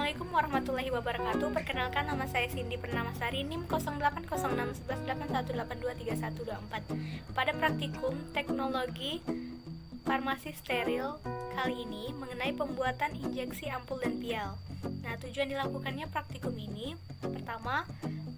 Assalamualaikum warahmatullahi wabarakatuh. Perkenalkan, nama saya Cindy Pernamasari, NIM 08061181823124. Pada praktikum teknologi farmasi steril kali ini mengenai pembuatan injeksi ampul dan vial. Nah, tujuan dilakukannya praktikum ini, pertama,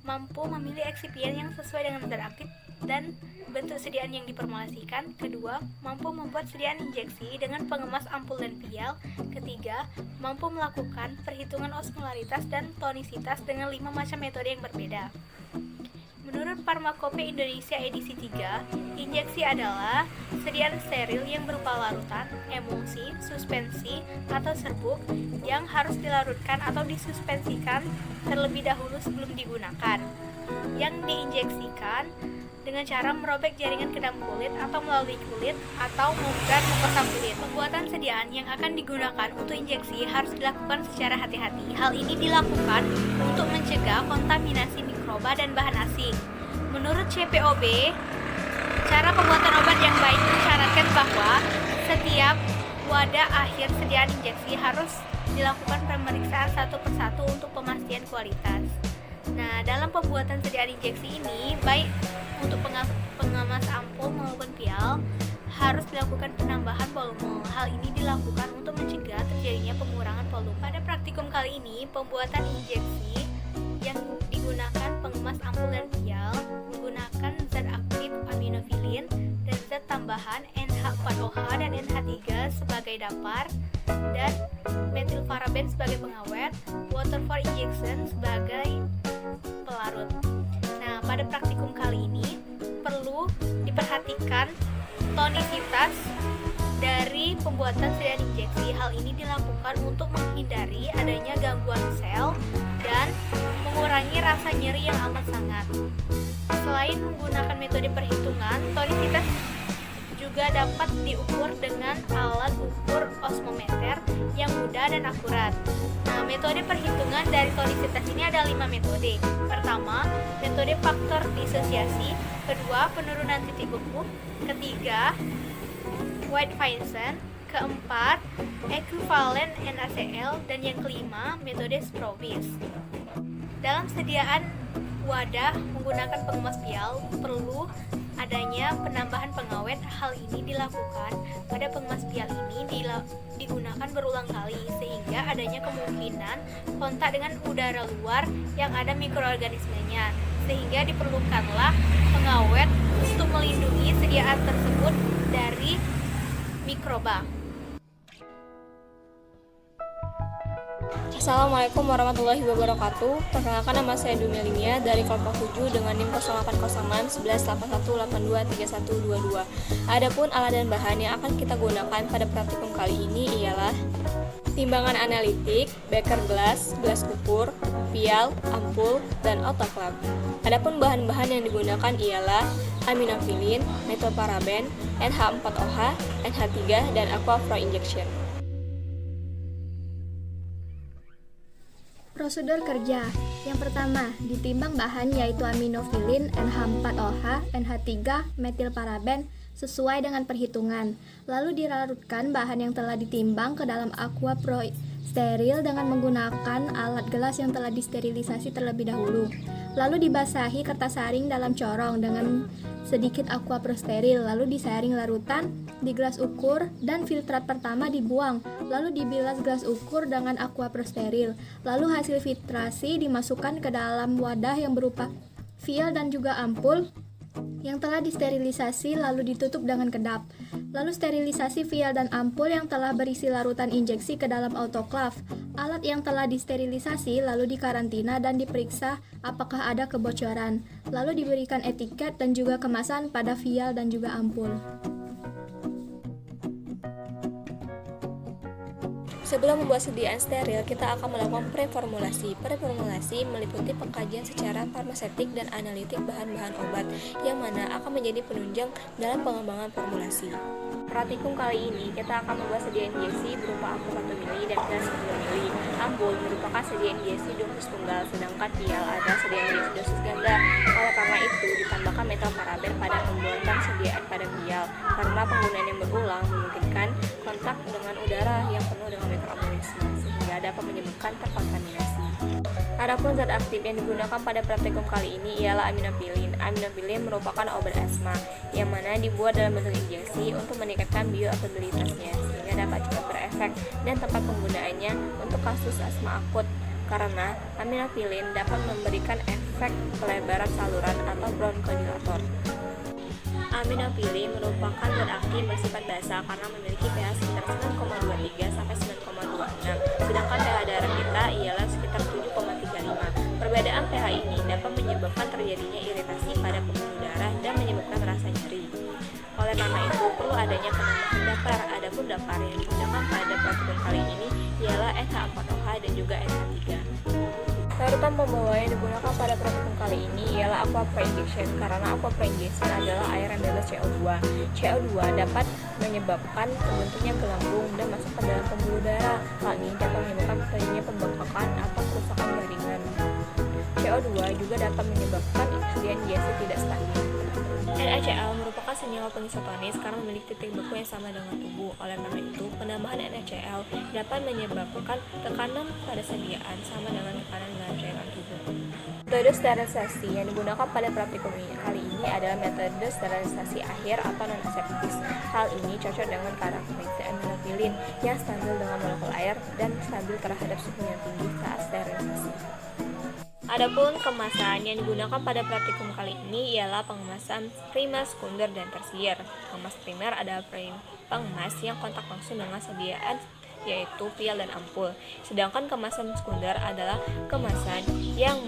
mampu memilih eksipien yang sesuai dengan zat aktif dan bentuk sediaan yang diformulasikan. Kedua, mampu membuat sediaan injeksi dengan pengemas ampul dan vial. Ketiga, mampu melakukan perhitungan osmolaritas dan tonisitas dengan 5 macam metode yang berbeda. Menurut Farmakope Indonesia edisi 3, injeksi adalah sediaan steril yang berupa larutan, emulsi, suspensi, atau serbuk yang harus dilarutkan atau disuspensikan terlebih dahulu sebelum digunakan, yang diinjeksikan dengan cara merobek jaringan ke dalam kulit atau melalui kulit atau membuat mukosa kulit. Pembuatan sediaan yang akan digunakan untuk injeksi harus dilakukan secara hati-hati. Hal ini dilakukan untuk mencegah kontaminasi mikroba dan bahan asing. Menurut CPOB, cara pembuatan obat yang baik mensyaratkan bahwa setiap wadah akhir sediaan injeksi harus dilakukan pemeriksaan satu persatu untuk pemastian kualitas. Nah, dalam pembuatan sediaan injeksi ini, baik untuk pengemas ampul maupun vial, harus dilakukan penambahan volume. Hal ini dilakukan untuk mencegah terjadinya pengurangan volume. Pada praktikum kali ini, pembuatan injeksi yang digunakan pengemas ampul dan vial menggunakan zat aktif aminofilin dan zat tambahan NH4OH dan NH3 sebagai dapar dan metilparaben sebagai pengawet, water for injection sebagai pelarut. Nah, pada praktikum kali ini perlu diperhatikan tonisitas dari pembuatan sediaan injeksi. Hal ini dilakukan untuk menghindari adanya gangguan sel dan mengurangi rasa nyeri yang amat sangat. Selain menggunakan metode perhitungan, tonisitas juga dapat diukur dengan alat ukur osmometer yang mudah dan akurat. Nah, metode perhitungan dari tonisitas ini ada 5 metode. Pertama, metode faktor disosiasi. Kedua, penurunan titik ukur. Ketiga, White-Vincent. Keempat, ekvivalen NaCl. Dan yang kelima, metode Sprobis. Dalam sediaan wadah menggunakan pengemas vial perlu adanya penambahan pengawet. Hal ini dilakukan pada pengemas vial ini digunakan berulang kali sehingga adanya kemungkinan kontak dengan udara luar yang ada mikroorganismenya, sehingga diperlukanlah pengawet untuk melindungi sediaan tersebut dari mikroba. Assalamualaikum warahmatullahi wabarakatuh. Perkenalkan, nama saya Dumi Limia dari kelompok 7 dengan NIM 08061181823122. Adapun alat dan bahan yang akan kita gunakan pada praktikum kali ini ialah timbangan analitik, beker gelas, gelas ukur, vial, ampul, dan autoclave. Adapun bahan-bahan yang digunakan ialah aminofilin, metilparaben, NH4OH, NH3, dan aqua flow injection. Prosedur kerja. Yang pertama, ditimbang bahan yaitu aminofilin, NH4OH, NH3, metilparaben sesuai dengan perhitungan. Lalu dilarutkan bahan yang telah ditimbang ke dalam aqua pro steril dengan menggunakan alat gelas yang telah disterilisasi terlebih dahulu. Lalu dibasahi kertas saring dalam corong dengan sedikit aqua pro steril, lalu disaring larutan di gelas ukur dan filtrat pertama dibuang, lalu dibilas gelas ukur dengan aqua pro steril. Lalu hasil filtrasi dimasukkan ke dalam wadah yang berupa vial dan juga ampul yang telah disterilisasi, lalu ditutup dengan kedap. Lalu sterilisasi vial dan ampul yang telah berisi larutan injeksi ke dalam autoclave. Alat yang telah disterilisasi lalu dikarantina dan diperiksa apakah ada kebocoran. Lalu diberikan etiket dan juga kemasan pada vial dan juga ampul. Sebelum membuat sediaan steril, kita akan melakukan preformulasi. Preformulasi meliputi pengkajian secara farmaseutik dan analitik bahan-bahan obat, yang mana akan menjadi penunjang dalam pengembangan formulasi. Praktikum kali ini, kita akan membuat sediaan injeksi berupa ampul 1 ml dan gelas 10 ml. Ampul merupakan sediaan injeksi dosis tunggal, sedangkan vial adalah sediaan injeksi dosis ganda. Oleh karena itu, ditambahkan metilparaben pada pembuatan sediaan pada vial, karena penggunaan yang berulang memungkinkan kontak dengan udara yang penuh dengan mikroorganisme sehingga dapat menyebabkan terkontaminasi. Adapun zat aktif yang digunakan pada praktikum kali ini ialah aminofilin. Aminofilin merupakan obat asma yang mana dibuat dalam bentuk injeksi untuk meningkatkan bioavailabilitasnya sehingga dapat cepat berefek, dan tempat penggunaannya untuk kasus asma akut karena aminofilin dapat memberikan efek pelebaran saluran atau bronchodilator. Aminofilin merupakan zat aktif bersifat basa karena memiliki pH sekitar 9,23 sampai 9,26, sedangkan pH darah kita ialah sekitar 7,35. Perbedaan pH ini dapat menyebabkan terjadinya iritasi pada pembuluh darah dan menyebabkan rasa nyeri. Oleh karena itu, perlu adanya penambahan daftar. Adapun daftar yang digunakan pada praktikum kali ini ialah NH4OH dan juga NH3. Larutan pembawa yang digunakan pada praktikum kali ini ialah aqua pro injection karena aqua pro injection adalah air yang bebas CO2. CO2 dapat menyebabkan terbentuknya gelambung dan masuk ke dalam pembuluh darah. Hal ini dapat menyebabkan terjadinya pembengkakan atau kerusakan jaringan. CO2 juga dapat menyebabkan oksigen gasil tidak stabil. NaCl merupakan senyawa pengisotonis karena memiliki titik beku yang sama dengan tubuh. Oleh karena itu, penambahan NaCl dapat menyebabkan tekanan pada sediaan sama dengan tekanan dalam cairan tubuh. Metode sterilisasi yang digunakan pada praktikum kali ini adalah metode sterilisasi akhir atau non-aseptis. Hal ini cocok dengan karakteristik aminofilin yang stabil dengan molekul air dan stabil terhadap suhu yang tinggi saat sterilisasi. Adapun kemasan yang digunakan pada praktikum kali ini ialah pengemasan primer, sekunder, dan tersier. Pengemas primer adalah pengemas yang kontak langsung dengan sediaan yaitu vial dan ampul. Sedangkan kemasan sekunder adalah kemasan yang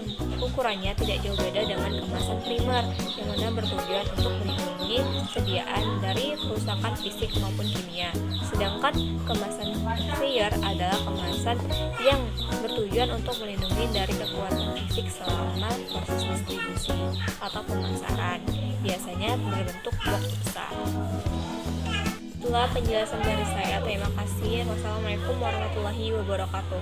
ukurannya tidak jauh beda dengan kemasan primer yang mana bertujuan untuk melindungi sediaan dari kerusakan fisik maupun kimia. Sedangkan kemasan tersier adalah kemasan yang bertujuan untuk melindungi dari kekuatan fisik selama proses distribusi atau pemasaran, biasanya berbentuk box besar. Itulah penjelasan dari saya. Terima kasih. Wassalamualaikum warahmatullahi wabarakatuh.